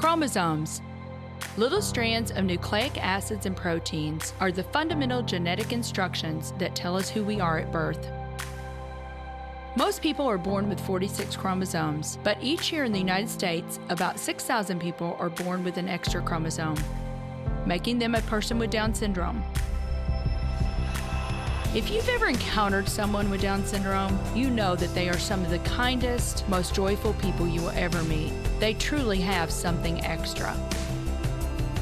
Chromosomes. Little strands of nucleic acids and proteins are the fundamental genetic instructions that tell us who we are at birth. Most people are born with 46 chromosomes, but each year in the United States, about 6,000 people are born with an extra chromosome, making them a person with Down syndrome. If you've ever encountered someone with Down syndrome, you know that they are some of the kindest, most joyful people you will ever meet. They truly have something extra.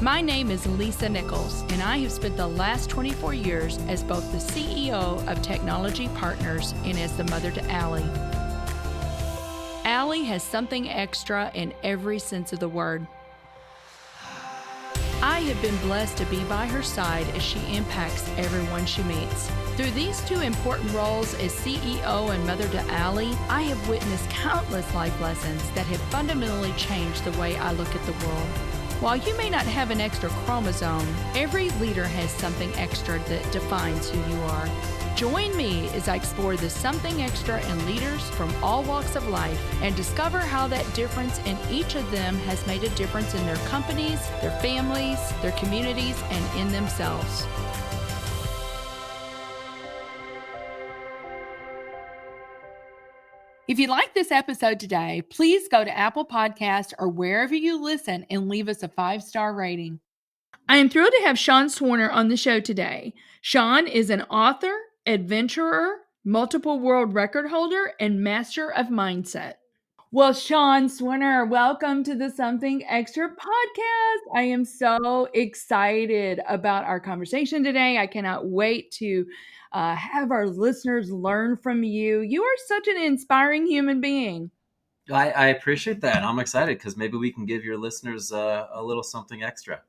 My name is Lisa Nichols, and I have spent the last 24 years as both the CEO of Technology Partners and as the mother to Allie. Allie has something extra in every sense of the word. I have been blessed to be by her side as she impacts everyone she meets. Through these two important roles as CEO and mother to Allie, I have witnessed countless life lessons that have fundamentally changed the way I look at the world. While you may not have an extra chromosome, every leader has something extra that defines who you are. Join me as I explore the something extra in leaders from all walks of life and discover how that difference in each of them has made a difference in their companies, their families, their communities, and in themselves. If you like this episode today, please go to Apple Podcasts or wherever you listen and leave us a 5-star rating. I am thrilled to have Sean Swarner on the show today. Sean is an author, adventurer, multiple world record holder, and master of mindset. Well, Sean Swarner, welcome to the Something Extra podcast. I am so excited about our conversation today. I cannot wait to have our listeners learn from you. You are such an inspiring human being. I appreciate that. I'm excited because maybe we can give your listeners a little something extra.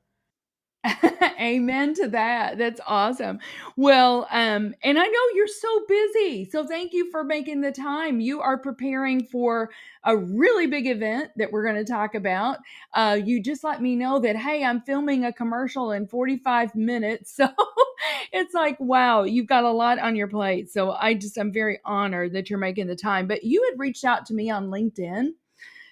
Amen to that. That's awesome. Well, and I know you're so busy, so thank you for making the time. You are preparing for a really big event that we're going to talk about. You just let me know that, hey, I'm filming a commercial in 45 minutes. So it's like, wow, you've got a lot on your plate. So I'm very honored that you're making the time. But you had reached out to me on LinkedIn,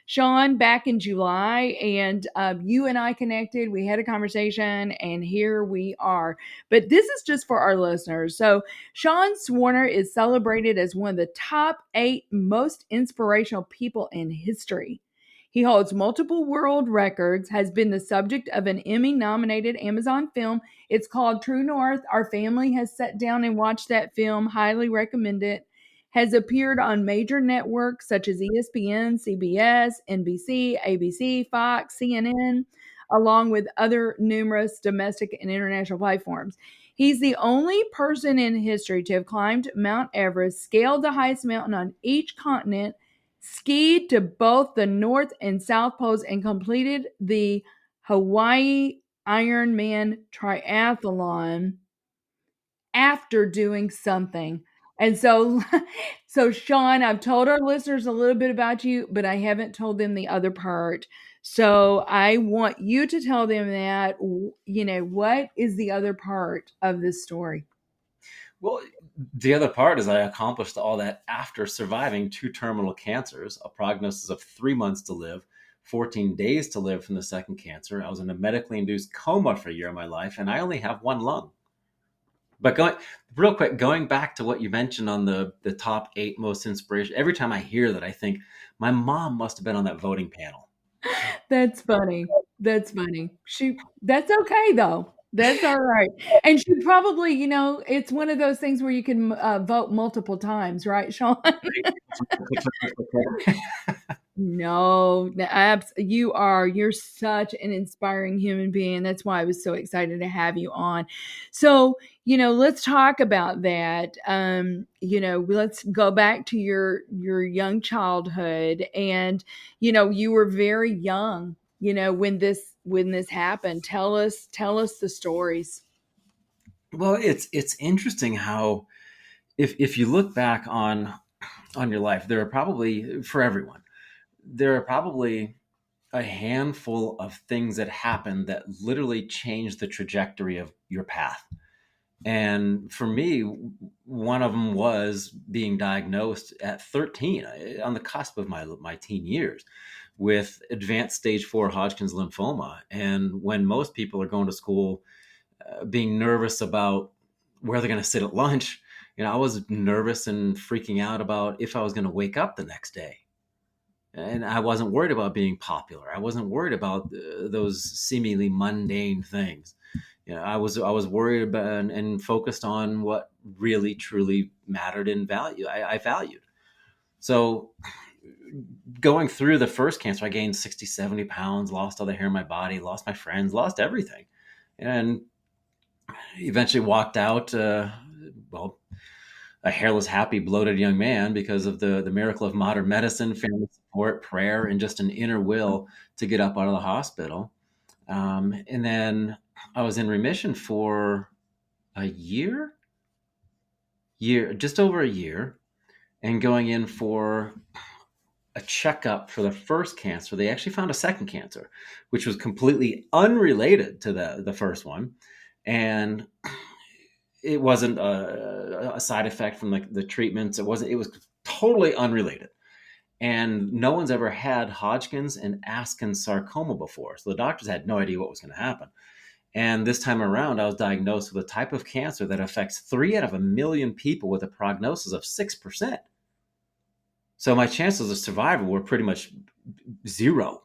Sean, back in July, and you and I connected. We had a conversation, and here we are. But this is just for our listeners. So Sean Swarner is celebrated as one of the top 8 most inspirational people in history. He holds multiple world records, has been the subject of an Emmy-nominated Amazon film. It's called True North. Our family has sat down and watched that film. Highly recommend it. Has appeared on major networks such as ESPN, CBS, NBC, ABC, Fox, CNN, along with other numerous domestic and international platforms. He's the only person in history to have climbed Mount Everest, scaled the highest mountain on each continent, skied to both the North and South Poles, and completed the Hawaii Ironman Triathlon after doing something. And so Sean, I've told our listeners a little bit about you, but I haven't told them the other part. So I want you to tell them that, what is the other part of this story? Well, the other part is I accomplished all that after surviving 2 terminal cancers, a prognosis of 3 months to live, 14 days to live from the second cancer. I was in a medically induced coma for a year of my life, and I only have 1 lung. But going back to what you mentioned on the top 8 most inspirational, every time I hear that, I think my mom must have been on that voting panel. That's funny. That's okay though. That's all right. And she probably, it's one of those things where you can vote multiple times, right, Sean? No, you're such an inspiring human being. That's why I was so excited to have you on. So, let's talk about that. Let's go back to your young childhood, and, you were very young, when this happened. Tell us the stories. Well, it's interesting how if you look back on your life, there are probably, for everyone, there are probably a handful of things that happened that literally changed the trajectory of your path. And for me, one of them was being diagnosed at 13, on the cusp of my teen years, with advanced stage 4 Hodgkin's lymphoma. And when most people are going to school being nervous about where they're going to sit at lunch, I was nervous and freaking out about if I was going to wake up the next day. And I wasn't worried about being popular. I wasn't worried about those seemingly mundane things. I was worried about and focused on what really truly mattered in value. I valued. So going through the first cancer, I gained 60, 70 pounds, lost all the hair in my body, lost my friends, lost everything. And eventually walked out, well, a hairless, happy, bloated young man because of the miracle of modern medicine, family support, prayer, and just an inner will to get up out of the hospital. And then I was in remission for a just over a year, and going in for a checkup for the first cancer. They actually found a second cancer, which was completely unrelated to the first one. And it wasn't a side effect from the treatments. It was totally unrelated. And no one's ever had Hodgkin's and Askins sarcoma before. So the doctors had no idea what was going to happen. And this time around, I was diagnosed with a type of cancer that affects 3 out of a million people with a prognosis of 6%. So my chances of survival were pretty much zero.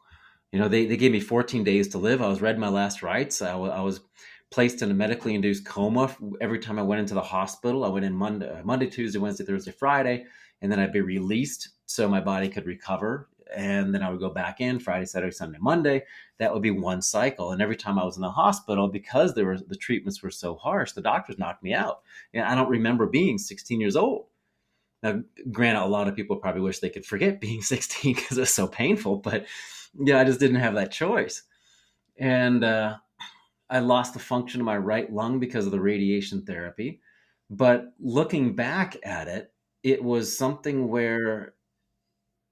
They gave me 14 days to live. I was read my last rites. I was placed in a medically induced coma every time I went into the hospital. I went in Monday, Tuesday, Wednesday, Thursday, Friday, and then I'd be released so my body could recover. And then I would go back in Friday, Saturday, Sunday, Monday. That would be one cycle. And every time I was in the hospital, because the treatments were so harsh, the doctors knocked me out. I don't remember being 16 years old. Now, granted, a lot of people probably wish they could forget being 16 because it's so painful, but I just didn't have that choice. And I lost the function of my right lung because of the radiation therapy. But looking back at it, it was something where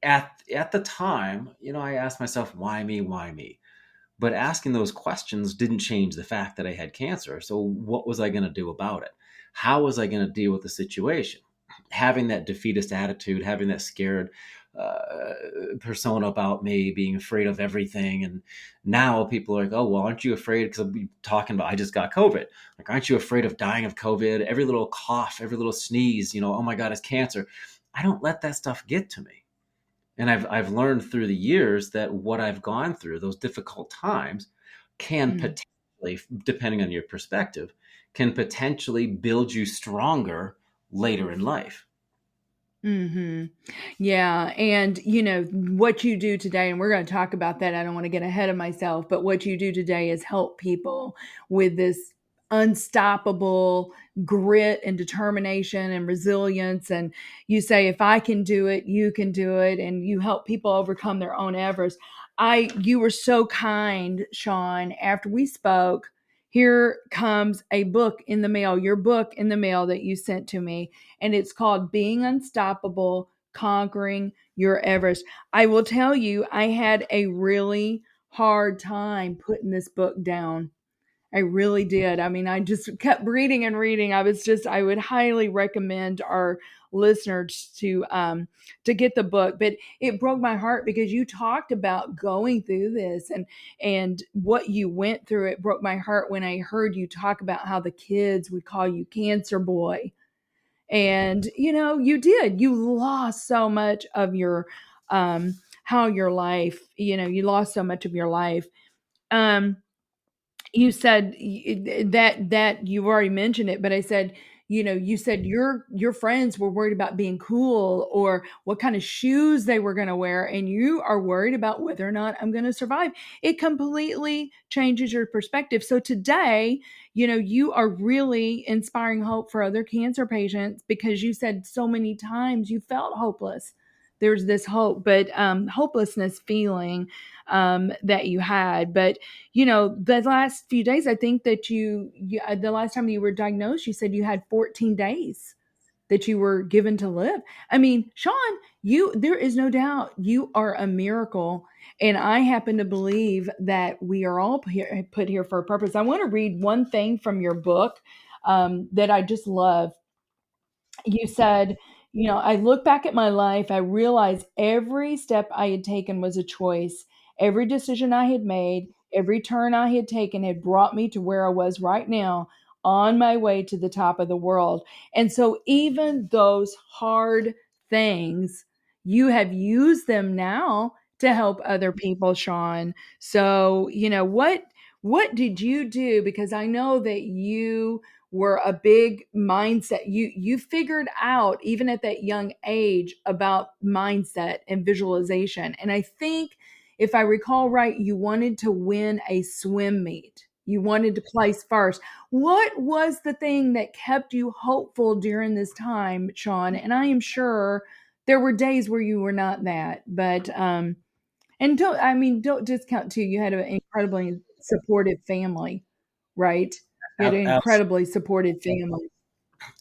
at the time, I asked myself, why me? Why me? But asking those questions didn't change the fact that I had cancer. So what was I going to do about it? How was I going to deal with the situation? Having that defeatist attitude, having that scared persona about me, being afraid of everything. And now people are like, oh, well, aren't you afraid? Because I'll be talking about, I just got COVID. Like, aren't you afraid of dying of COVID? Every little cough, every little sneeze, oh my God, it's cancer. I don't let that stuff get to me. And I've learned through the years that what I've gone through, those difficult times, can potentially, depending on your perspective, can potentially build you stronger later in life. Mm-hmm. Yeah. And, what you do today, and we're going to talk about that. I don't want to get ahead of myself, but what you do today is help people with this unstoppable grit and determination and resilience. And you say, if I can do it, you can do it. And you help people overcome their own Everest. You were so kind, Sean. After we spoke, here comes a book in the mail, your book in the mail that you sent to me. And it's called Being Unstoppable, Conquering Your Everest. I will tell you, I had a really hard time putting this book down. I really did. I mean, I just kept reading and reading. I would highly recommend our listeners to get the book. But it broke my heart because you talked about going through this and what you went through. It broke my heart when I heard you talk about how the kids would call you Cancer Boy. And you lost so much of your how your life, you lost so much of your life. You said that you've already mentioned it, but I said, you said your friends were worried about being cool or what kind of shoes they were going to wear, and you are worried about whether or not I'm going to survive. It completely changes your perspective. So today, you are really inspiring hope for other cancer patients because you said so many times you felt hopeless. There's this hope, but hopelessness feeling that you had. But the last few days, I think that the last time you were diagnosed, you said you had 14 days that you were given to live. I mean, Sean, there is no doubt you are a miracle. And I happen to believe that we are all put here for a purpose. I want to read one thing from your book. that I just love. You said, I look back at my life, I realized every step I had taken was a choice. Every decision I had made, every turn I had taken had brought me to where I was right now on my way to the top of the world. And so, even those hard things, you have used them now to help other people, Sean. So, what did you do? Because I know that you were a big mindset. You figured out even at that young age about mindset and visualization. And I think if I recall right, you wanted to win a swim meet. You wanted to place first. What was the thing that kept you hopeful during this time, Sean? And I am sure there were days where you were not that, but and don't discount too. You had an incredibly supportive family, right? You had an Ab- incredibly supportive family.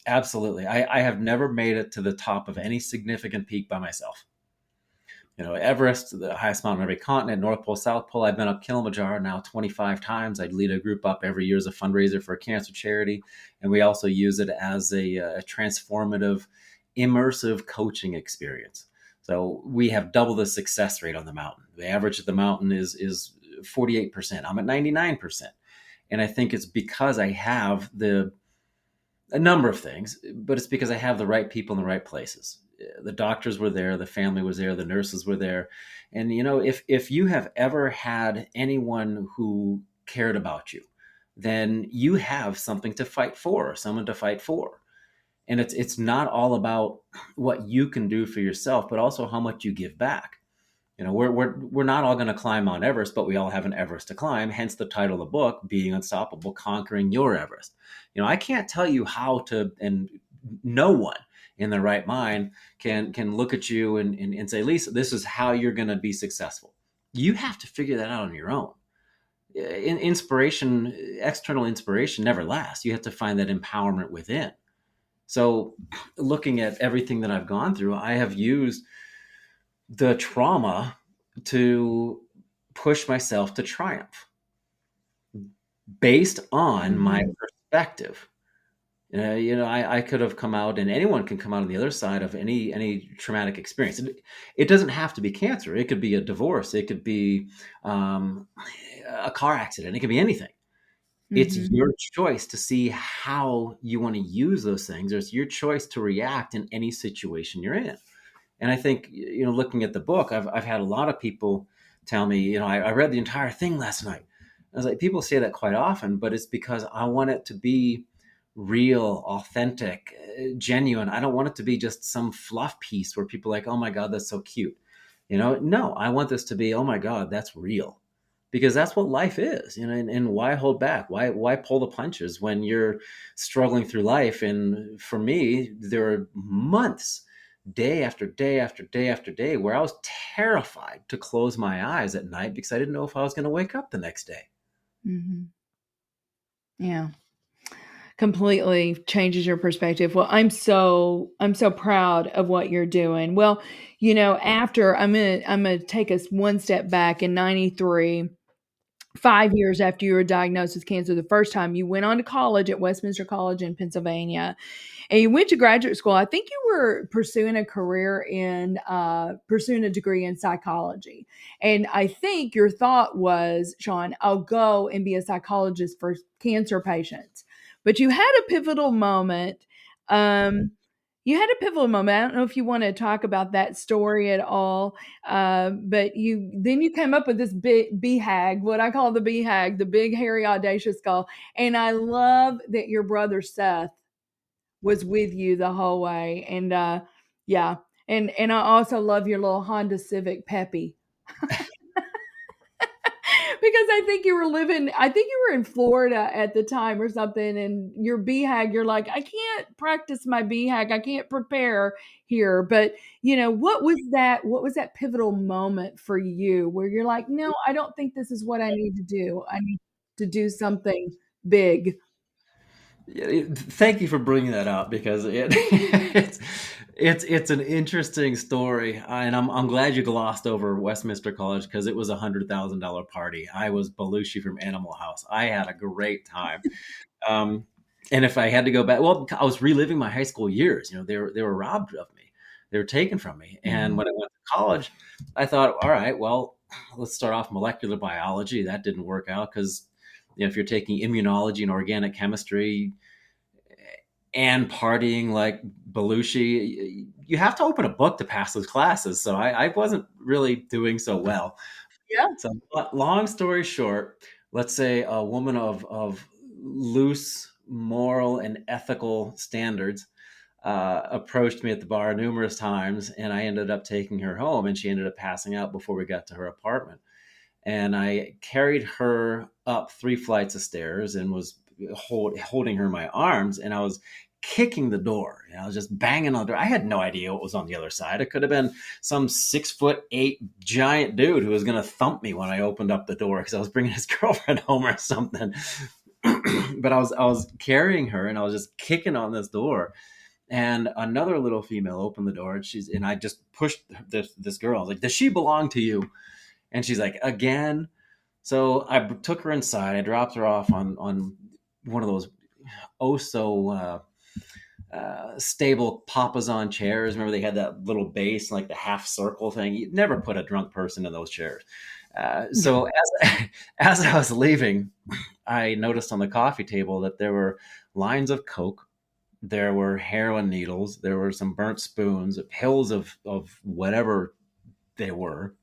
Absolutely. I have never made it to the top of any significant peak by myself. Everest, the highest mountain on every continent, North Pole, South Pole. I've been up Kilimanjaro now 25 times. I'd lead a group up every year as a fundraiser for a cancer charity. And we also use it as a transformative, immersive coaching experience. So we have double the success rate on the mountain. The average of the mountain is 48%. I'm at 99%. And I think it's because I have a number of things, but it's because I have the right people in the right places. The doctors were there, the family was there, the nurses were there. And if you have ever had anyone who cared about you, then you have something to fight for, someone to fight for. And it's not all about what you can do for yourself, but also how much you give back. We're not all going to climb Mount Everest, but we all have an Everest to climb. Hence the title of the book, Being Unstoppable, Conquering Your Everest. I can't tell you how to, and no one in their right mind can look at you and say, Lisa, this is how you're going to be successful. You have to figure that out on your own. Inspiration, external inspiration never lasts. You have to find that empowerment within. So looking at everything that I've gone through, I have used the trauma to push myself to triumph based on my Mm-hmm. perspective. I could have come out, and anyone can come out on the other side of any traumatic experience. It doesn't have to be cancer. It could be a divorce. It could be a car accident. It could be anything. It's Mm-hmm. your choice to see how you want to use those things, or it's your choice to react in any situation you're in. And I think, looking at the book, I've had a lot of people tell me, I read the entire thing last night. I was like, people say that quite often, but it's because I want it to be real, authentic, genuine. I don't want it to be just some fluff piece where people are like, oh my God, that's so cute. No, I want this to be, oh my God, that's real. Because that's what life is, and why hold back? Why pull the punches when you're struggling through life? And for me, there are months, day after day after day after day, where I was terrified to close my eyes at night because I didn't know if I was going to wake up the next day. Mm-hmm. Yeah. Completely changes your perspective. Well, I'm so proud of what you're doing. Well, after I'm gonna take us one step back. In 93, 5 years after you were diagnosed with cancer the first time, you went on to college at Westminster College in Pennsylvania, and you went to graduate school. I think you were pursuing a career in pursuing a degree in psychology. And I think your thought was, Sean, I'll go and be a psychologist for cancer patients. But you had a pivotal moment. Um, you had a pivotal moment. I don't know if you want to talk about that story at all. But you came up with this big BHAG, what I call the BHAG, the big hairy audacious goal. And I love that your brother Seth was with you the whole way. And yeah. And I also love your little Honda Civic Peppy. Because I think you were in Florida at the time or something, and your BHAG, you're like, I can't practice my BHAG, I can't prepare here. But what was that pivotal moment for you where you're like, no, I don't think this is what I need to do. I need to do something big. Yeah, thank you for bringing that up because it's an interesting story, and I'm glad you glossed over Westminster College because it was $100,000 party. I was Belushi from Animal House. I had a great time. Um, And if I had to go back, well, I was reliving my high school years. They were robbed of me. They were taken from me. And Mhm. when I went to college, I thought, all right, well, let's start off molecular biology. That didn't work out because, if you're taking immunology and organic chemistry and partying like Belushi, you have to open a book to pass those classes. So I wasn't really doing so well. Yeah. So, long story short, let's say a woman of loose moral and ethical standards approached me at the bar numerous times, and I ended up taking her home, and she ended up passing out before we got to her apartment. And I carried her up 3 flights of stairs and was holding her in my arms, and I was kicking the door. I was just banging on the door. I had no idea what was on the other side. It could have been some 6'8" giant dude who was going to thump me when I opened up the door because I was bringing his girlfriend home or something. But I was carrying her, and I was just kicking on this door. And another little female opened the door, and I just pushed this girl. I was like, "Does she belong to you?" And she's like, "Again." So I took her inside. I dropped her off on one of those oh so stable papasan chairs. Remember, they had that little base, like the half circle thing. You'd never put a drunk person in those chairs. So as I was leaving, I noticed on the coffee table that there were lines of Coke, there were heroin needles, there were some burnt spoons, pills of whatever they were.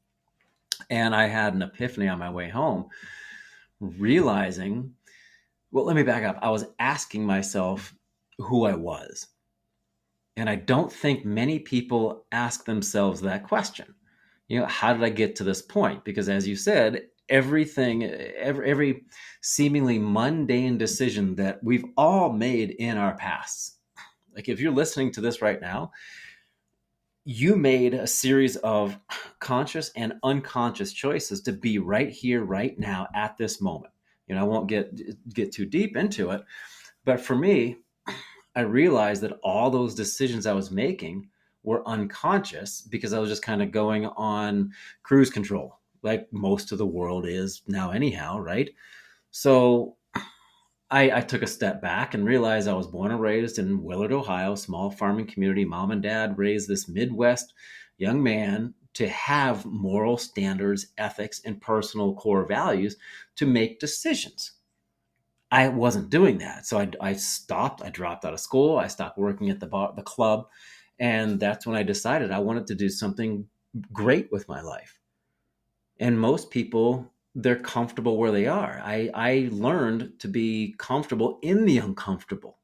And I had an epiphany on my way home, realizing, well, let me back up. I was asking myself who I was. And I don't think many people ask themselves that question. How did I get to this point? Because as you said, every seemingly mundane decision that we've all made in our pasts. Like if you're listening to this right now, you made a series of conscious and unconscious choices to be right here, right now, at this moment. I won't get too deep into it, but for me, I realized that all those decisions I was making were unconscious because I was just kind of going on cruise control, like most of the world is now, anyhow, right? So I took a step back and realized I was born and raised in Willard, Ohio, small farming community. Mom and dad raised this Midwest young man to have moral standards, ethics, and personal core values to make decisions. I wasn't doing that. So I stopped. I dropped out of school. I stopped working at the club. And that's when I decided I wanted to do something great with my life. And most people, they're comfortable where they are. I learned to be comfortable in the uncomfortable.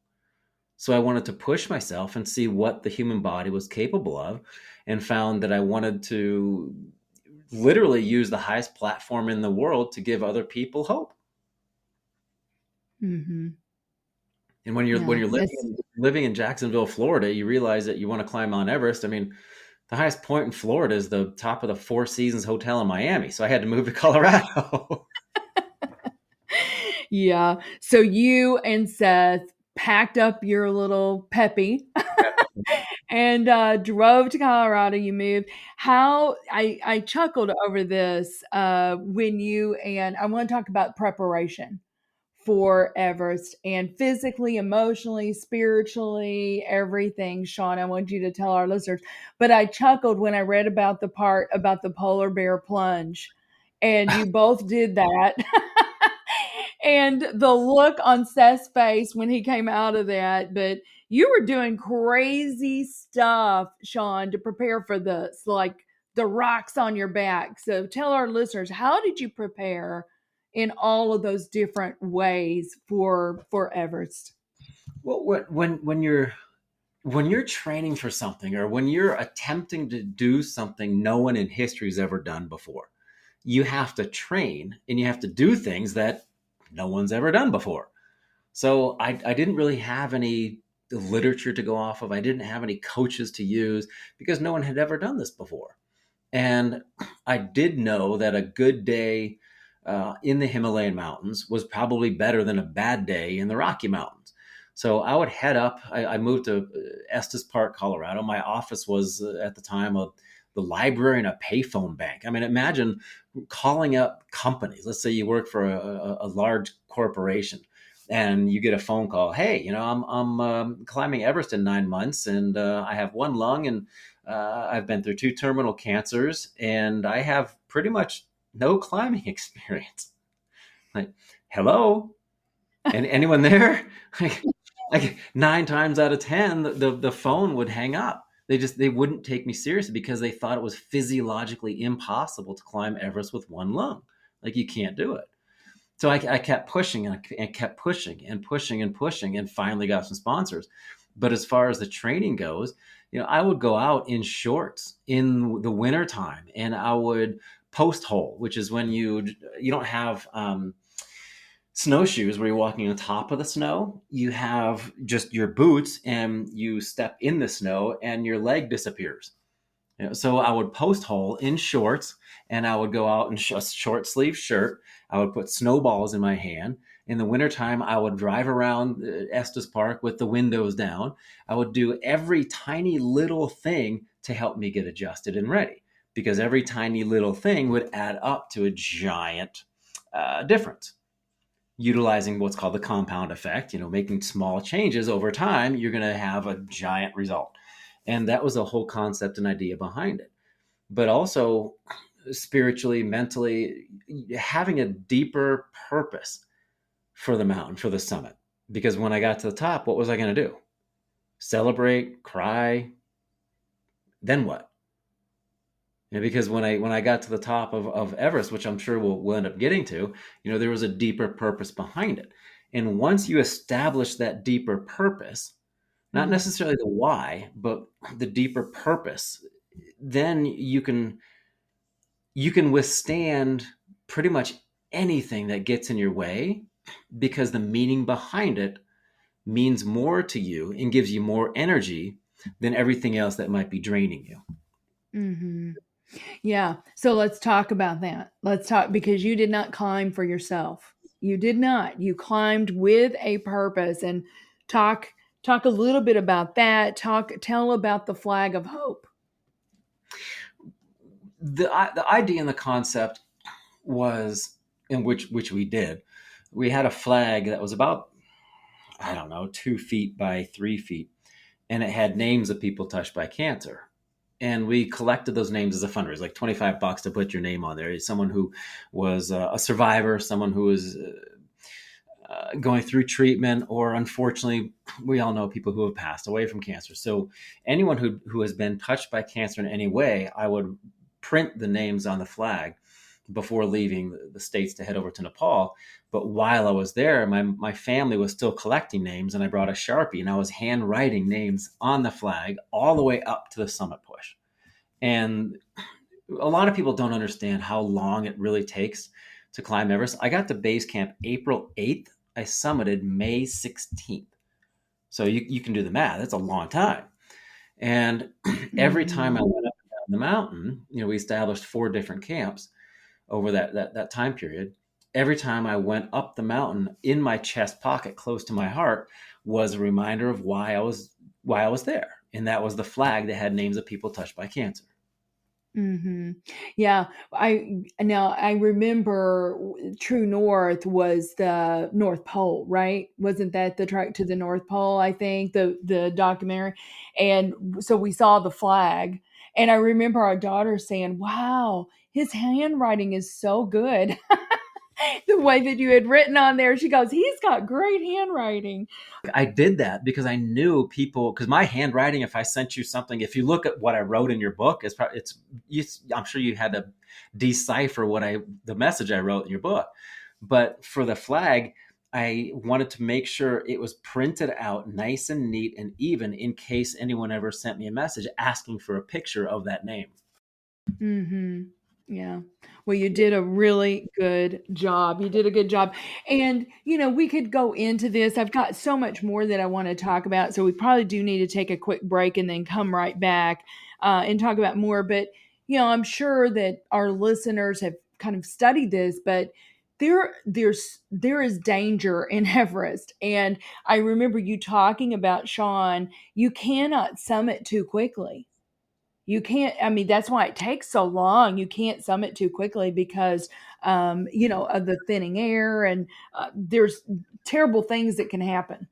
So I wanted to push myself and see what the human body was capable of, and found that I wanted to literally use the highest platform in the world to give other people hope. Mm-hmm. And when you're Yeah, living in Jacksonville, Florida, you realize that you want to climb Mount Everest. I mean, the highest point in Florida is the top of the Four Seasons Hotel in Miami. So I had to move to Colorado. yeah. So you and Seth packed up your little peppy and drove to Colorado. You moved. How I chuckled over this when you and I want to talk about preparation for Everest and physically, emotionally, spiritually, everything. Sean, I want you to tell our listeners. But I chuckled when I read about the part about the polar bear plunge, and you both did that. And the look on Seth's face when he came out of that, but you were doing crazy stuff, Sean, to prepare for this, like the rocks on your back. So tell our listeners, how did you prepare in all of those different ways for Everest? Well, when you're training for something, or when you're attempting to do something no one in history has ever done before, you have to train and you have to do things that no one's ever done before. So I didn't really have any literature to go off of. I didn't have any coaches to use because no one had ever done this before. And I did know that a good day in the Himalayan mountains was probably better than a bad day in the Rocky Mountains. So I would head up. I moved to Estes Park, Colorado. My office was at the time the library and a payphone bank. I mean, imagine calling up companies. Let's say you work for a large corporation, and you get a phone call. Hey, I'm climbing Everest in 9 months, and I have one lung, and I've been through 2 terminal cancers, and I have pretty much no climbing experience. Like, hello, and anyone there? like 9 times out of 10, the phone would hang up. They wouldn't take me seriously because they thought it was physiologically impossible to climb Everest with one lung. Like, you can't do it. So I kept pushing and kept pushing and pushing and pushing, and finally got some sponsors. But as far as the training goes, I would go out in shorts in the winter time, and I would post hole, which is when you don't have snowshoes where you're walking on top of the snow. You have just your boots, and you step in the snow and your leg disappears. So I would post hole in shorts, and I would go out in a short sleeve shirt. I would put snowballs in my hand. In the wintertime, I would drive around Estes Park with the windows down. I would do every tiny little thing to help me get adjusted and ready, because every tiny little thing would add up to a giant difference. Utilizing what's called the compound effect, making small changes over time, you're going to have a giant result. And that was the whole concept and idea behind it. But also, spiritually, mentally, having a deeper purpose for the mountain, for the summit. Because when I got to the top, what was I going to do? Celebrate, cry, then what? Because when I got to the top of Everest, which I'm sure we'll end up getting to, there was a deeper purpose behind it. And once you establish that deeper purpose, not necessarily the why, but the deeper purpose, then you can withstand pretty much anything that gets in your way, because the meaning behind it means more to you and gives you more energy than everything else that might be draining you. Mm-hmm. Yeah. So let's talk about that. Let's talk, because you did not climb for yourself. You did not. You climbed with a purpose, and talk a little bit about that. Tell about the flag of hope. The idea and the concept was, in which we did, we had a flag that was about, I don't know, 2 feet by 3 feet, and it had names of people touched by cancer. And we collected those names as a fundraiser, like $25 to put your name on there. Someone who was a survivor, someone who was going through treatment, or unfortunately, we all know people who have passed away from cancer. So anyone who has been touched by cancer in any way, I would print the names on the flag before leaving the States to head over to Nepal. But while I was there, my family was still collecting names, and I brought a Sharpie, and I was handwriting names on the flag all the way up to the summit push. And a lot of people don't understand how long it really takes to climb Everest. I got to base camp April 8th. I summited May 16th. So you can do the math. That's a long time. And every time I went up and down the mountain, we established 4 different camps over that time period. Every time I went up the mountain, in my chest pocket close to my heart was a reminder of why I was there. And that was the flag that had names of people touched by cancer. Mm-hmm. Yeah. I remember True North was the North Pole, right? Wasn't that the Trek to the North Pole? I think the documentary. And so we saw the flag, and I remember our daughter saying, "Wow, his handwriting is so good." The way that you had written on there, she goes, "He's got great handwriting." I did that because I knew people, because my handwriting, if I sent you something, if you look at what I wrote in your book, I'm sure you had to decipher the message I wrote in your book. But for the flag, I wanted to make sure it was printed out nice and neat and even, in case anyone ever sent me a message asking for a picture of that name. Mm-hmm. Yeah. Well, you did a really good job. You did a good job. And, we could go into this. I've got so much more that I want to talk about. So we probably do need to take a quick break and then come right back and talk about more. But, I'm sure that our listeners have kind of studied this, but there is danger in Everest. And I remember you talking about, Sean, you cannot summit too quickly. you can't, I mean, that's why it takes so long. You can't summit too quickly because, of the thinning air, and there's terrible things that can happen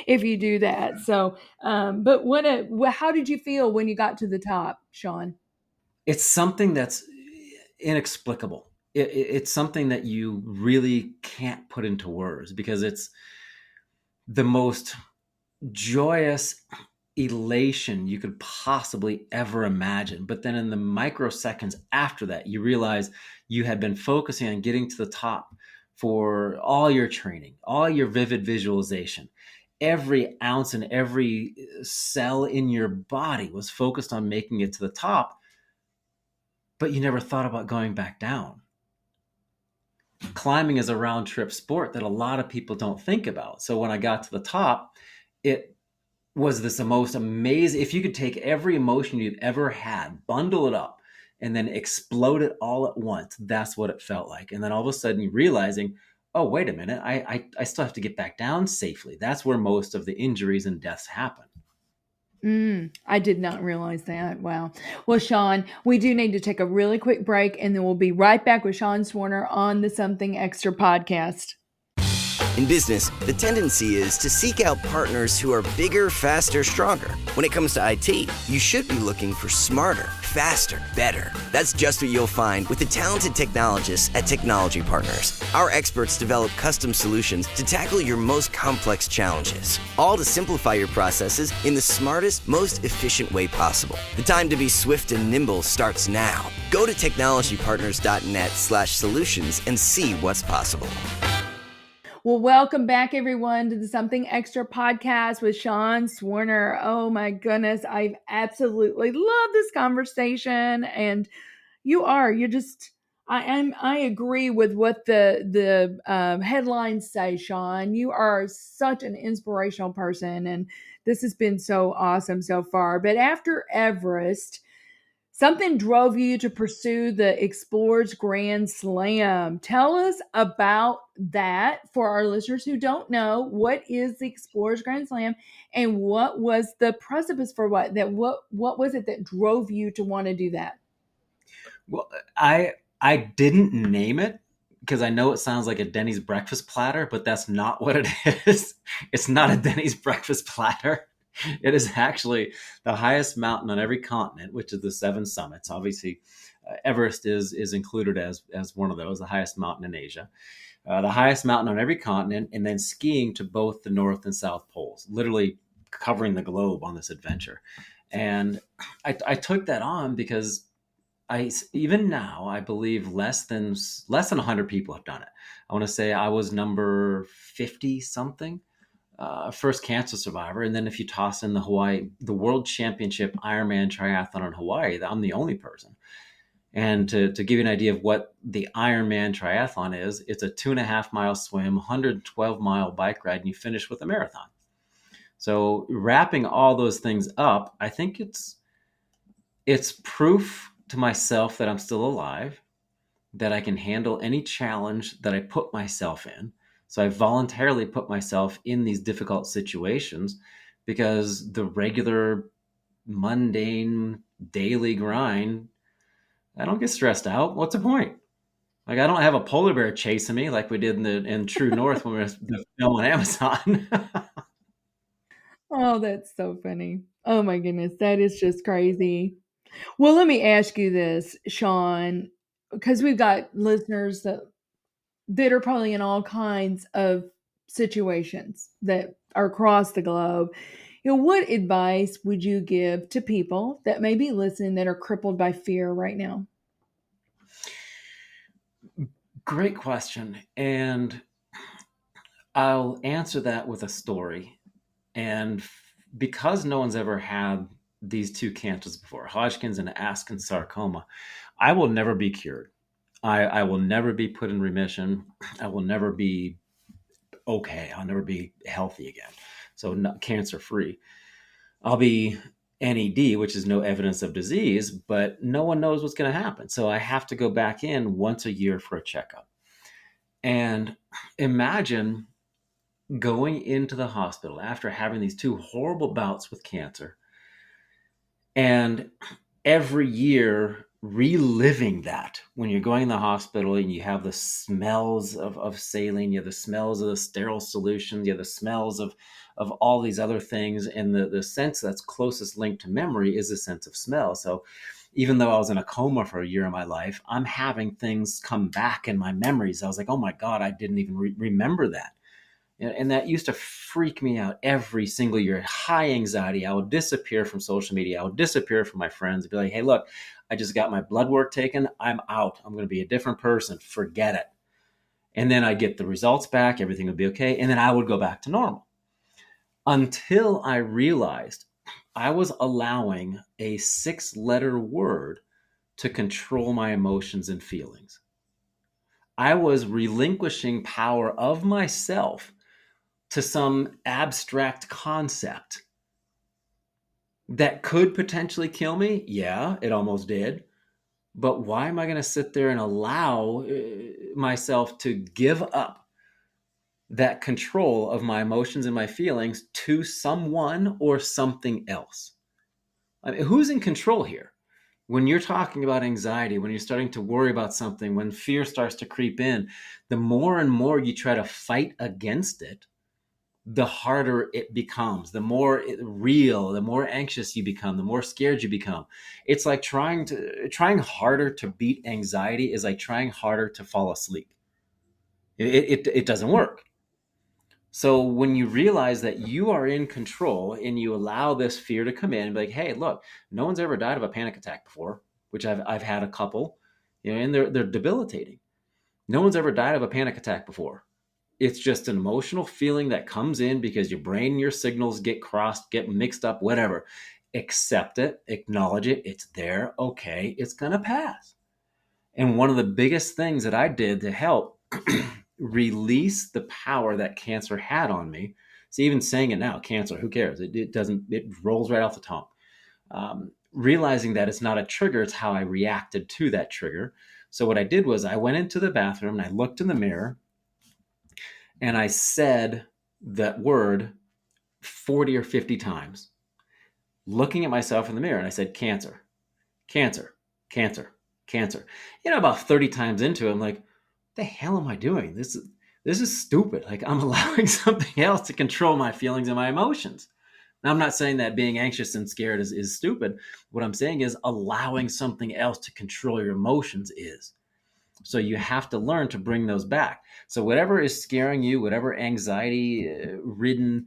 if you do that. So, but how did you feel when you got to the top, Sean? It's something that's inexplicable. It's something that you really can't put into words, because it's the most joyous elation you could possibly ever imagine. But then in the microseconds after that, you realize you had been focusing on getting to the top for all your training, all your vivid visualization. Every ounce and every cell in your body was focused on making it to the top, but you never thought about going back down. Climbing is a round trip sport that a lot of people don't think about. So when I got to the top, it was this the most amazing. If you could take every emotion you've ever had, bundle it up, and then explode it all at once, that's what it felt like. And then all of a sudden you're realizing, oh, wait a minute, I still have to get back down safely. That's where most of the injuries and deaths happen. I did not realize that. Wow. Well, Sean, we do need to take a really quick break, and then we'll be right back with Sean Swarner on the Something Extra podcast. In business, the tendency is to seek out partners who are bigger, faster, stronger. When it comes to IT, you should be looking for smarter, faster, better. That's just what you'll find with the talented technologists at Technology Partners. Our experts develop custom solutions to tackle your most complex challenges, all to simplify your processes in the smartest, most efficient way possible. The time to be swift and nimble starts now. Go to technologypartners.net/solutions and see what's possible. Well, welcome back, everyone, to the Something Extra podcast with Sean Swarner. Oh, my goodness. I absolutely love this conversation. And I agree with what the headlines say, Sean. You are such an inspirational person. And this has been so awesome so far. But after Everest, something drove you to pursue the Explorers Grand Slam. Tell us about that for our listeners who don't know. What is the Explorers Grand Slam, and what was the precipice for what was it that drove you to want to do that? Well, I didn't name it because I know it sounds like a Denny's breakfast platter, but that's not what it is. It's not a Denny's breakfast platter. It is actually the highest mountain on every continent, which is the 7 summits. Obviously, Everest is included as one of those, the highest mountain in Asia. The highest mountain on every continent, and then skiing to both the North and South poles, literally covering the globe on this adventure. And I took that on because even now, I believe less than 100 people have done it. I want to say I was number 50 something. First cancer survivor. And then if you toss in the World Championship Ironman Triathlon in Hawaii, I'm the only person. And to give you an idea of what the Ironman Triathlon is, it's a 2.5 mile swim, 112 mile bike ride, and you finish with a marathon. So wrapping all those things up, I think it's proof to myself that I'm still alive, that I can handle any challenge that I put myself in. So I voluntarily put myself in these difficult situations, because the regular, mundane, daily grind, I don't get stressed out. What's the point? Like, I don't have a polar bear chasing me like we did in True North when we were the film on Amazon. Oh, that's so funny. Oh my goodness, that is just crazy. Well, let me ask you this, Sean, because we've got listeners that are probably in all kinds of situations that are across the globe. What advice would you give to people that may be listening that are crippled by fear right now? Great question. And I'll answer that with a story. And because no one's ever had these 2 cancers before, Hodgkin's and Askins sarcoma, I will never be cured. I will never be put in remission. I will never be okay. I'll never be healthy again. So not cancer free. I'll be NED, which is no evidence of disease, but no one knows what's going to happen. So I have to go back in once a year for a checkup. And imagine going into the hospital after having these 2 horrible bouts with cancer, and every year reliving that when you're going to the hospital and you have the smells of saline, you have the smells of the sterile solutions, you have the smells of all these other things. And the sense that's closest linked to memory is the sense of smell. So even though I was in a coma for a year of my life, I'm having things come back in my memories. I was like, oh my God, I didn't even remember that. And that used to freak me out every single year. High anxiety. I would disappear from social media. I would disappear from my friends. I'd be like, hey, look, I just got my blood work taken. I'm out. I'm going to be a different person. Forget it. And then I get the results back. Everything would be okay. And then I would go back to normal until I realized I was allowing a 6-letter word to control my emotions and feelings. I was relinquishing power of myself to some abstract concept that could potentially kill me. Yeah, it almost did. But why am I going to sit there and allow myself to give up that control of my emotions and my feelings to someone or something else? I mean, who's in control here? When you're talking about anxiety, when you're starting to worry about something, when fear starts to creep in, the more and more you try to fight against it, the harder it becomes, the more real, the more anxious you become, the more scared you become. It's like trying harder to beat anxiety is like trying harder to fall asleep. It doesn't work. So when you realize that you are in control and you allow this fear to come in and be like, hey, look, no one's ever died of a panic attack before, which I've had a couple, and they're debilitating. No one's ever died of a panic attack before. It's just an emotional feeling that comes in because your brain and your signals get crossed, get mixed up, whatever. Accept it, acknowledge it. It's there. Okay, it's going to pass. And one of the biggest things that I did to help release the power that cancer had on me. So even saying it now, cancer, who cares? It doesn't, it rolls right off the tongue. Realizing that it's not a trigger, it's how I reacted to that trigger. So what I did was I went into the bathroom and I looked in the mirror and I said that word 40 or 50 times, looking at myself in the mirror. And I said, cancer, cancer, cancer, cancer. About 30 times into it, I'm like, what the hell am I doing? This is stupid. Like, I'm allowing something else to control my feelings and my emotions. Now, I'm not saying that being anxious and scared is stupid. What I'm saying is allowing something else to control your emotions is. So you have to learn to bring those back. So whatever is scaring you, whatever anxiety-ridden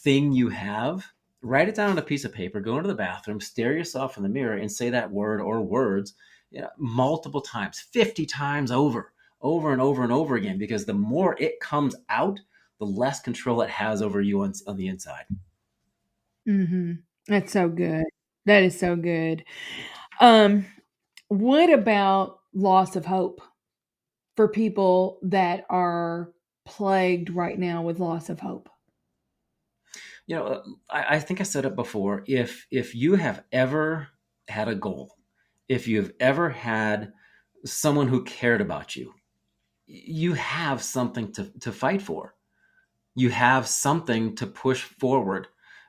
thing you have, write it down on a piece of paper, go into the bathroom, stare yourself in the mirror, and say that word or words multiple times, 50 times over and over and over again, because the more it comes out, the less control it has over you on the inside. Mm-hmm. That's so good. That is so good. What about loss of hope for people that are plagued right now with loss of hope? I think I said it before. If you have ever had a goal, if you've ever had someone who cared about you, you have something to fight for. You have something to push forward,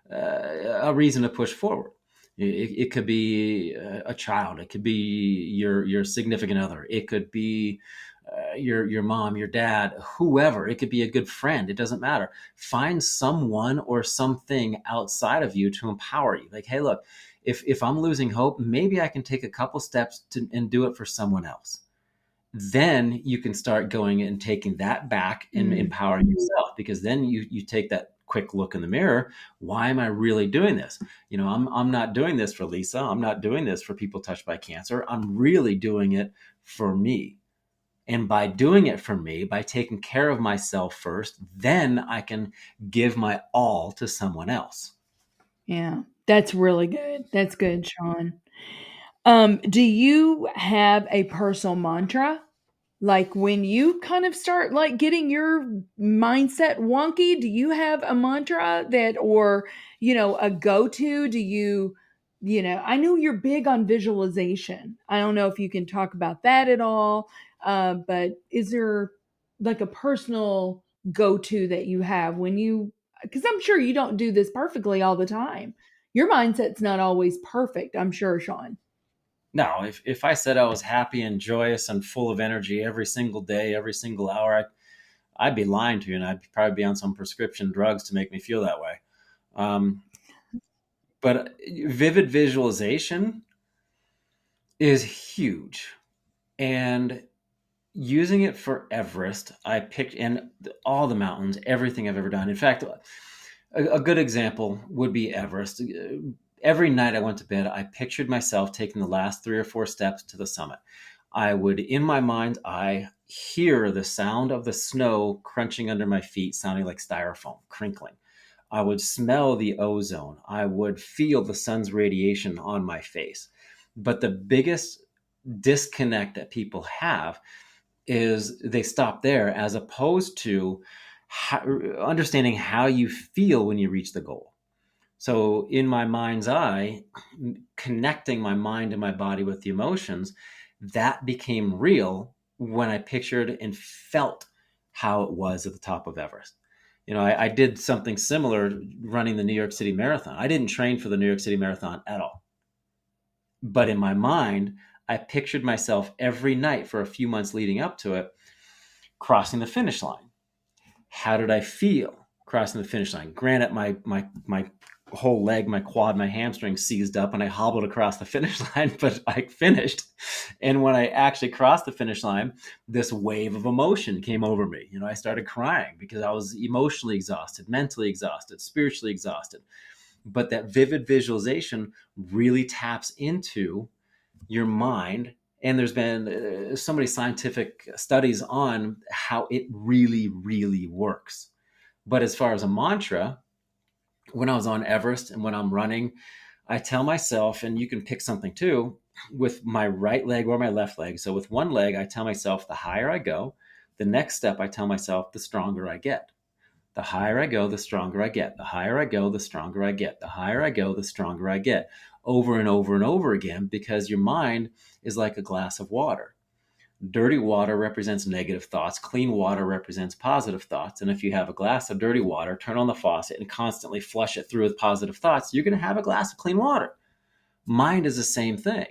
a reason to push forward. It could be a child. It could be your significant other. It could be your mom, your dad, whoever. It could be a good friend. It doesn't matter. Find someone or something outside of you to empower you. Like, hey, look, if I'm losing hope, maybe I can take a couple steps and do it for someone else. Then you can start going and taking that back and empowering yourself, because then you take that quick look in the mirror. Why am I really doing this? I'm not doing this for Lisa. I'm not doing this for people touched by cancer. I'm really doing it for me. And by doing it for me, by taking care of myself first, then I can give my all to someone else. Yeah, that's really good. That's good, Sean. Do you have a personal mantra? Like when you kind of start like getting your mindset wonky, do you have a mantra that, or, a go-to? Do you, I know you're big on visualization. I don't know if you can talk about that at all. But is there like a personal go-to that you have when you, because I'm sure you don't do this perfectly all the time. your mindset's not always perfect, I'm sure, Sean. No, if I said I was happy and joyous and full of energy every single day, every single hour, I'd be lying to you, and I'd probably be on some prescription drugs to make me feel that way. But vivid visualization is huge. And using it for Everest, I picked in all the mountains, everything I've ever done. In fact, a good example would be Everest. Every night I went to bed, I pictured myself taking the last 3 or 4 steps to the summit. I would, in my mind's eye, hear the sound of the snow crunching under my feet, sounding like styrofoam, crinkling. I would smell the ozone. I would feel the sun's radiation on my face. But the biggest disconnect that people have is they stop there, as opposed to understanding how you feel when you reach the goal. So in my mind's eye, connecting my mind and my body with the emotions, that became real when I pictured and felt how it was at the top of Everest. I did something similar running the New York City Marathon. I didn't train for the New York City Marathon at all. But in my mind, I pictured myself every night for a few months leading up to it, crossing the finish line. How did I feel crossing the finish line? Granted, my whole leg, my quad, my hamstring seized up and I hobbled across the finish line, but I finished. And when I actually crossed the finish line, this wave of emotion came over me. I started crying because I was emotionally exhausted, mentally exhausted, spiritually exhausted. But that vivid visualization really taps into your mind. And there's been so many scientific studies on how it really, really works. But as far as a mantra, when I was on Everest and when I'm running, I tell myself, and you can pick something too, with my right leg or my left leg. So with one leg, I tell myself, the higher I go, the next step, I tell myself, the stronger I get. The higher I go, the stronger I get. The higher I go, the stronger I get. The higher I go, the stronger I get. Over and over and over again, because your mind is like a glass of water. Dirty water represents negative thoughts. Clean water represents positive thoughts. And if you have a glass of dirty water, turn on the faucet and constantly flush it through with positive thoughts, you're going to have a glass of clean water. Mind is the same thing.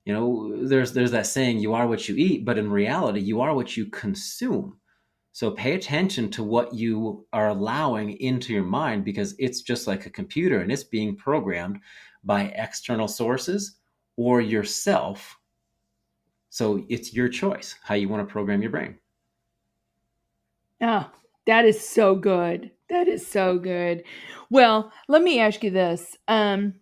There's that saying, you are what you eat, but in reality, you are what you consume. So pay attention to what you are allowing into your mind, because it's just like a computer and it's being programmed by external sources or yourself. So it's your choice how you want to program your brain. Oh, that is so good. That is so good. Well, let me ask you this. How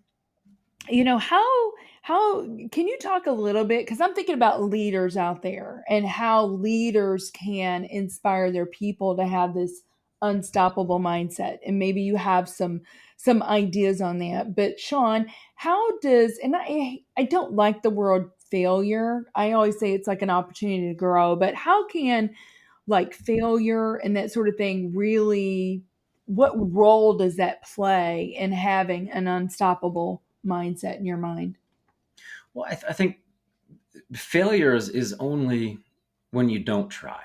can you talk a little bit? Because I'm thinking about leaders out there and how leaders can inspire their people to have this unstoppable mindset. And maybe you have some ideas on that. But Sean, how does, and I don't like the word failure. I always say it's like an opportunity to grow, but how can like failure and that sort of thing really, what role does that play in having an unstoppable mindset in your mind? Well, I think failure is only when you don't try.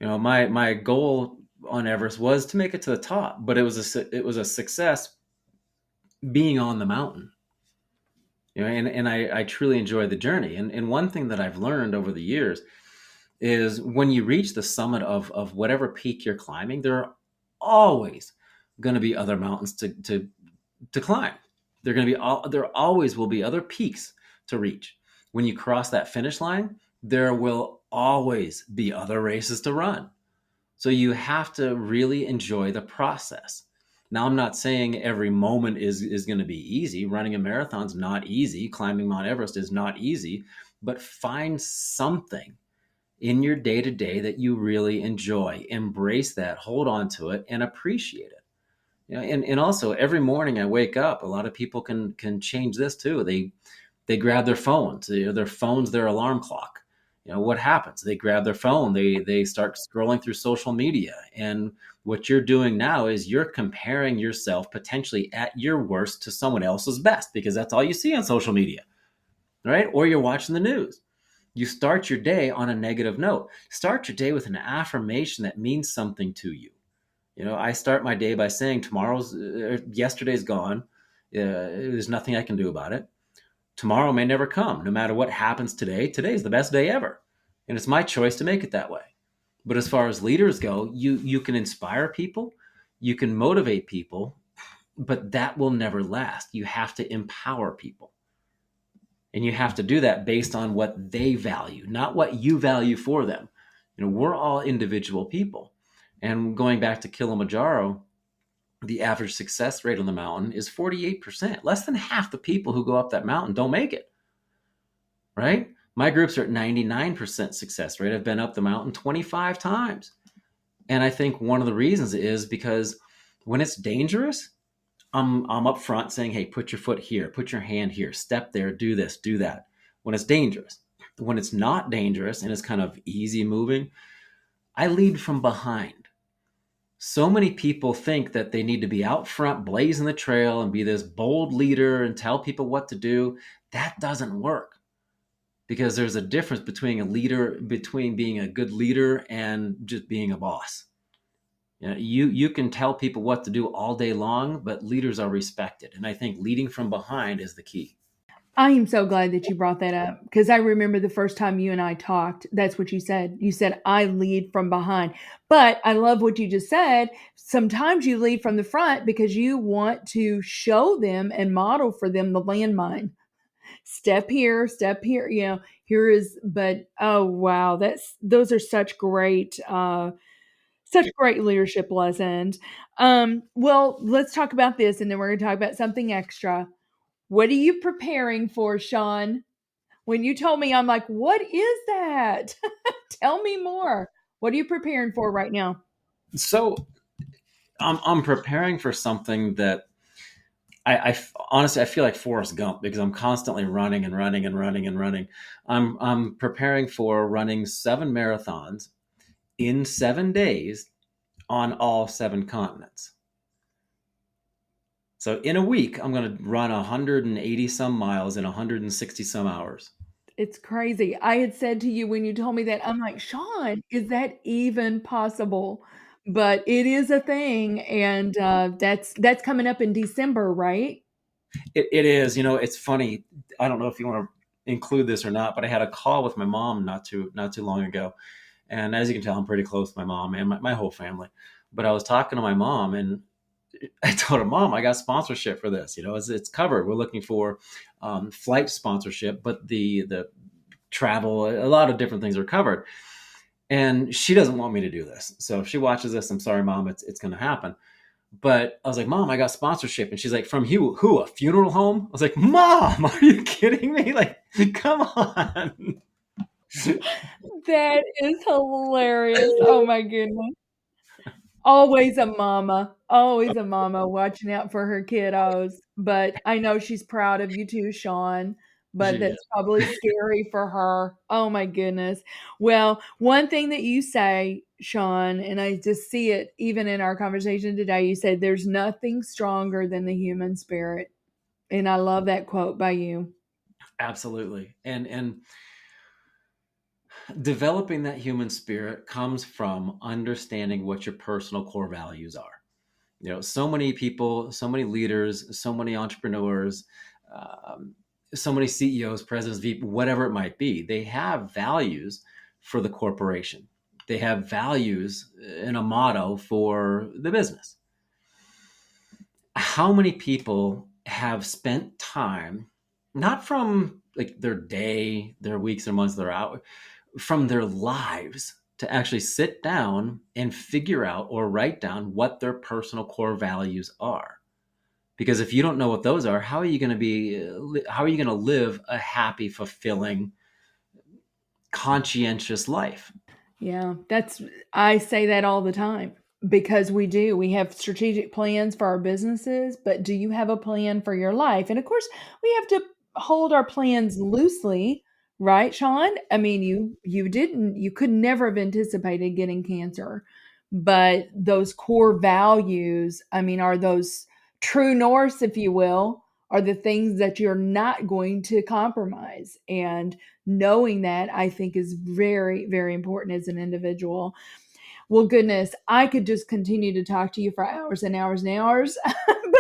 My goal on Everest was to make it to the top, but it was a success being on the mountain. And I truly enjoyed the journey. And one thing that I've learned over the years is when you reach the summit of whatever peak you're climbing, there are always going to be other mountains to climb. There always will be other peaks to reach. When you cross that finish line, there will always be other races to run. So you have to really enjoy the process. Now, I'm not saying every moment is going to be easy. Running a marathon's not easy. Climbing Mount Everest is not easy. But find something in your day-to-day that you really enjoy. Embrace that, hold on to it, and appreciate it. And also every morning I wake up, a lot of people can change this too. They grab their phones. Their phone's their alarm clock. What happens? They grab their phone. They start scrolling through social media. And what you're doing now is you're comparing yourself potentially at your worst to someone else's best, because that's all you see on social media, right? Or you're watching the news. You start your day on a negative note. Start your day with an affirmation that means something to you. I start my day by saying yesterday's gone. There's nothing I can do about it. Tomorrow may never come. No matter what happens today, today is the best day ever. And it's my choice to make it that way. But as far as leaders go, you can inspire people, you can motivate people, but that will never last. You have to empower people. And you have to do that based on what they value, not what you value for them. We're all individual people. And going back to Kilimanjaro, the average success rate on the mountain is 48%. Less than half the people who go up that mountain don't make it, right? My groups are at 99% success rate. I've been up the mountain 25 times. And I think one of the reasons is because when it's dangerous, I'm up front saying, hey, put your foot here, put your hand here, step there, do this, do that. When it's dangerous. When it's not dangerous and it's kind of easy moving, I lead from behind. So many people think that they need to be out front, blazing the trail and be this bold leader and tell people what to do. That doesn't work, because there's a difference between being a good leader and just being a boss. You can tell people what to do all day long, but leaders are respected. And I think leading from behind is the key. I am so glad that you brought that up, because I remember the first time you and I talked, that's what you said. You said, I lead from behind. But I love what you just said. Sometimes you lead from the front because you want to show them and model for them the landmine. Step here, here is, but oh, wow. Those are such great leadership lessons. Well, let's talk about this, and then we're going to talk about something extra. What are you preparing for, Sean? When you told me, I'm like, what is that? Tell me more. What are you preparing for right now? So I'm preparing for something that I honestly, I feel like Forrest Gump, because I'm constantly running and running and running and running. I'm preparing for running 7 marathons in 7 days on all 7 continents. So in a week, I'm going to run 180 some miles in 160 some hours. It's crazy. I had said to you when you told me that, I'm like, Sean, is that even possible? But it is a thing. And that's coming up in December, right? It is. It's funny. I don't know if you want to include this or not, but I had a call with my mom not too long ago. And as you can tell, I'm pretty close to my mom and my whole family. But I was talking to my mom, and I told her, Mom, I got sponsorship for this. It's covered. We're looking for flight sponsorship, but the travel, a lot of different things are covered. And she doesn't want me to do this. So if she watches this, I'm sorry, Mom, it's going to happen. But I was like, Mom, I got sponsorship. And she's like, from who? A funeral home? I was like, Mom, are you kidding me? Like, come on. That is hilarious. Oh my goodness. Always a mama watching out for her kiddos. But I know she's proud of you too, Sean. But that's probably scary for her. Oh my goodness. Well, one thing that you say, Sean, and I just see it even in our conversation today, you said there's nothing stronger than the human spirit. And I love that quote by you. Absolutely. And developing that human spirit comes from understanding what your personal core values are. So many people, so many leaders, so many entrepreneurs, so many CEOs, presidents, VP, whatever it might be, they have values for the corporation. They have values and a motto for the business. How many people have spent time, not from like their day, their weeks, their months, their hours, from their lives, to actually sit down and figure out or write down what their personal core values are? Because if you don't know what those are, how are you going to live a happy, fulfilling, conscientious life? Yeah, I say that all the time, because we have strategic plans for our businesses, but do you have a plan for your life? And of course, we have to hold our plans loosely, right, Sean? I mean, you could never have anticipated getting cancer, but those core values, I mean, are those true norths, if you will, are the things that you're not going to compromise. And knowing that, I think, is very, very important as an individual. Well, goodness, I could just continue to talk to you for hours and hours and hours,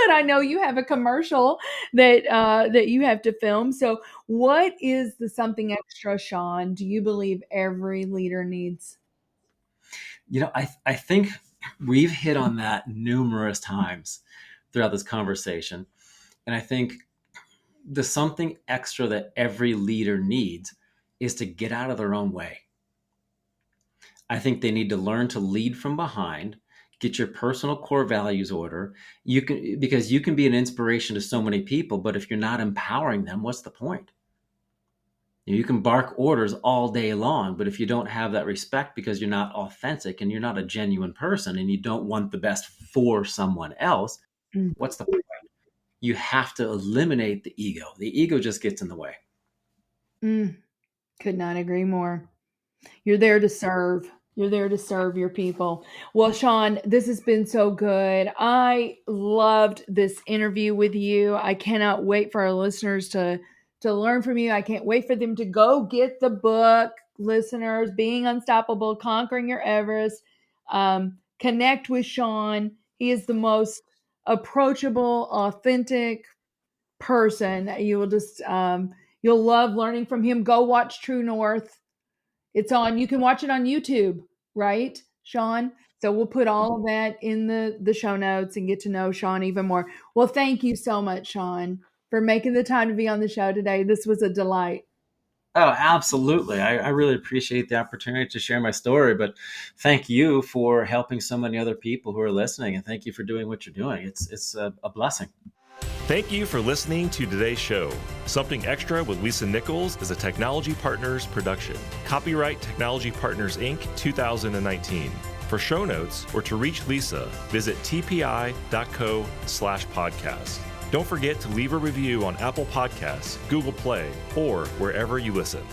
good. I know you have a commercial that you have to film. So what is the something extra, Sean, do you believe every leader needs? I think we've hit on that numerous times throughout this conversation. And I think the something extra that every leader needs is to get out of their own way. I think they need to learn to lead from behind, get your personal core values order. Because you can be an inspiration to so many people, but if you're not empowering them, what's the point? You can bark orders all day long, but if you don't have that respect because you're not authentic and you're not a genuine person and you don't want the best for someone else, what's the point? You have to eliminate the ego. The ego just gets in the way. Could not agree more. You're there to serve. You're there to serve your people. Well, Sean, this has been so good. I loved this interview with you. I cannot wait for our listeners to learn from you. I can't wait for them to go get the book, listeners, Being Unstoppable, Conquering Your Everest. Connect with Sean. He is the most approachable, authentic person. You will just, you'll love learning from him. Go watch True North. You can watch it on YouTube, right, Sean? So we'll put all of that in the show notes and get to know Sean even more. Well, thank you so much, Sean, for making the time to be on the show today. This was a delight. Oh, absolutely. I really appreciate the opportunity to share my story, but thank you for helping so many other people who are listening, and thank you for doing what you're doing. It's a blessing. Thank you for listening to today's show. Something Extra with Lisa Nichols is a Technology Partners production. Copyright Technology Partners, Inc. 2019. For show notes or to reach Lisa, visit tpi.co/podcast. Don't forget to leave a review on Apple Podcasts, Google Play, or wherever you listen.